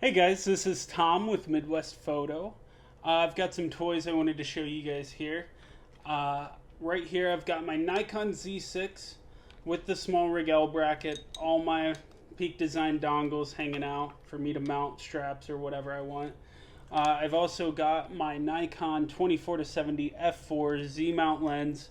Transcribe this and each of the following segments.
Hey guys, this is Tom with Midwest Photo. I've got some toys I wanted to show you guys here. Uh, right here I've got my Nikon Z6 with the small rig L bracket, all my Peak Design dongles hanging out for me to mount straps or whatever I want. I've also got my Nikon 24-70 f4 Z mount lens.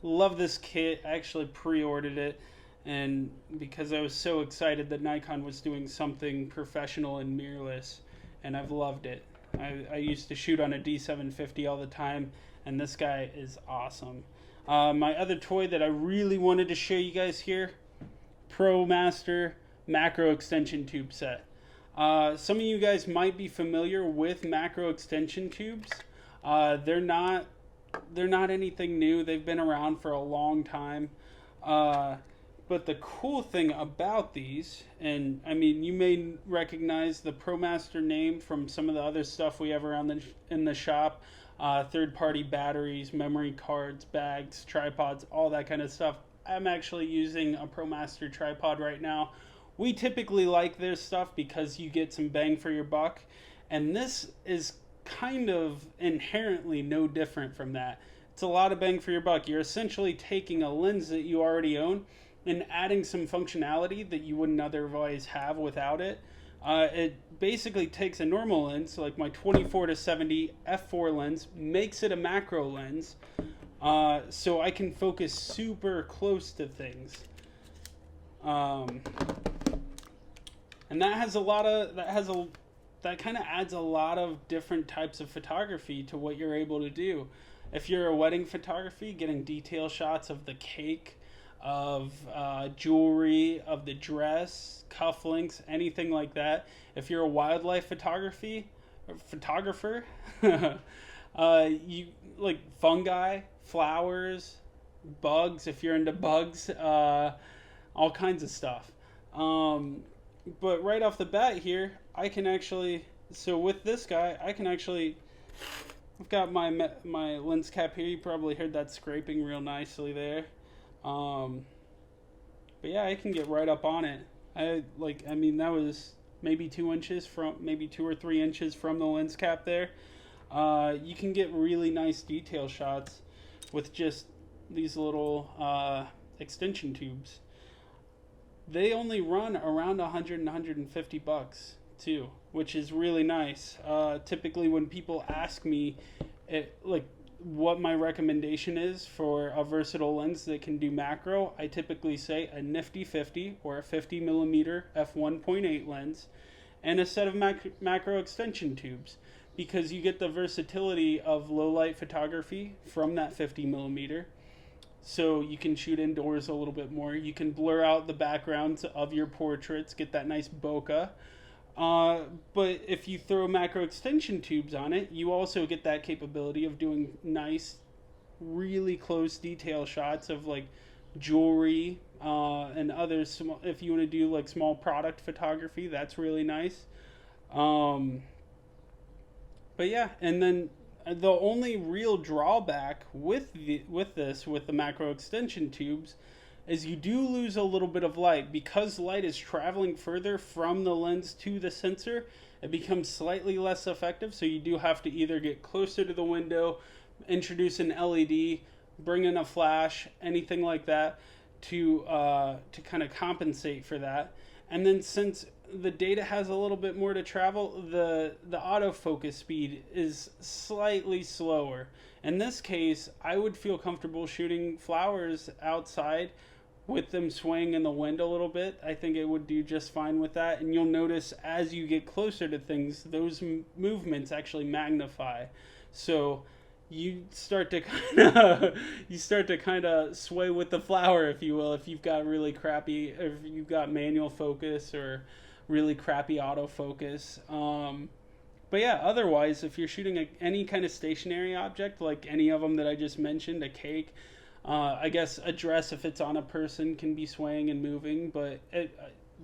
Love this kit. I actually pre-ordered it, and because I was so excited that Nikon was doing something professional and mirrorless, and I've loved it. I used to shoot on a D750 all the time, and this guy is awesome. My other toy that I really wanted to show you guys here, ProMaster macro extension tube set. Some of you guys might be familiar with macro extension tubes. They're not anything new. They've been around for a long time. But the cool thing about these, and I mean, you may recognize the ProMaster name from some of the other stuff we have around in the shop. Third-party batteries, memory cards, bags, tripods, all that kind of stuff. I'm actually using a ProMaster tripod right now. We typically like their stuff because you get some bang for your buck, and this is kind of inherently no different from that. It's a lot of bang for your buck. You're essentially taking a lens that you already own and adding some functionality that you wouldn't otherwise have without it. It basically takes a normal lens, like my 24-70 f4 lens, makes it a macro lens, so I can focus super close to things. And that has a lot of that kind of adds a lot of different types of photography to what you're able to do. If you're a wedding photography, getting detail shots of the cake, of jewelry, of the dress, cufflinks, anything like that. If you're a wildlife photographer, you like fungi, flowers, bugs. If you're into bugs, all kinds of stuff. But right off the bat here, I can actually, so with this guy, I can actually, I've got my lens cap here. You probably heard that scraping real nicely there. But yeah, I can get right up on it. I mean, that was maybe 2 inches from, maybe 2 or 3 inches from the lens cap there. You can get really nice detail shots with just these little extension tubes. They only run around 100 and 150 bucks too, which is really nice. Typically when people ask me what my recommendation is for a versatile lens that can do macro, I typically say a nifty 50 or a 50mm f1.8 lens and a set of macro extension tubes, because you get the versatility of low light photography from that 50mm. So you can shoot indoors a little bit more. You can blur out the backgrounds of your portraits, get that nice bokeh. But if you throw macro extension tubes on it, you also get that capability of doing nice, really close detail shots of like jewelry and other small. If you want to do like small product photography, that's really nice. But yeah, and then the only real drawback with the macro extension tubes is you do lose a little bit of light. Because light is traveling further from the lens to the sensor, it becomes slightly less effective. So you do have to either get closer to the window, introduce an LED, bring in a flash, anything like that to kind of compensate for that. And then since the data has a little bit more to travel, the autofocus speed is slightly slower. In this case, I would feel comfortable shooting flowers outside with them swaying in the wind a little bit. I think it would do just fine with that. And you'll notice as you get closer to things, those movements actually magnify. So you start to kind of sway with the flower, if you will, if you've got really crappy, if you've got manual focus or really crappy autofocus. But yeah, otherwise, if you're shooting any kind of stationary object, like any of them that I just mentioned, a cake, I guess a dress, if it's on a person, can be swaying and moving, but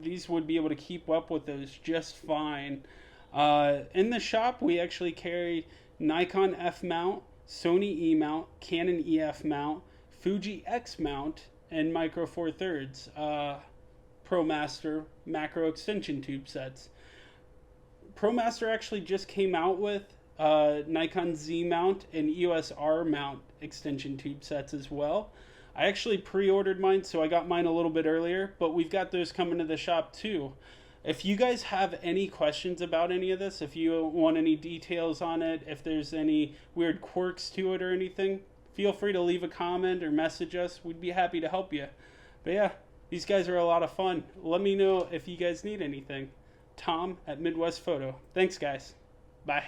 these would be able to keep up with those just fine. In the shop, we actually carry Nikon F mount, Sony E mount, Canon EF mount, Fuji X mount, and Micro Four Thirds ProMaster macro extension tube sets. ProMaster actually just came out with Nikon Z mount and EOS R mount extension tube sets as well. I actually pre-ordered mine, so I got mine a little bit earlier, but we've got those coming to the shop too. If you guys have any questions about any of this, if you want any details on it, if there's any weird quirks to it or anything, feel free to leave a comment or message us. We'd be happy to help you. But yeah, these guys are a lot of fun. Let me know if you guys need anything. Tom at Midwest Photo. Thanks, guys. Bye.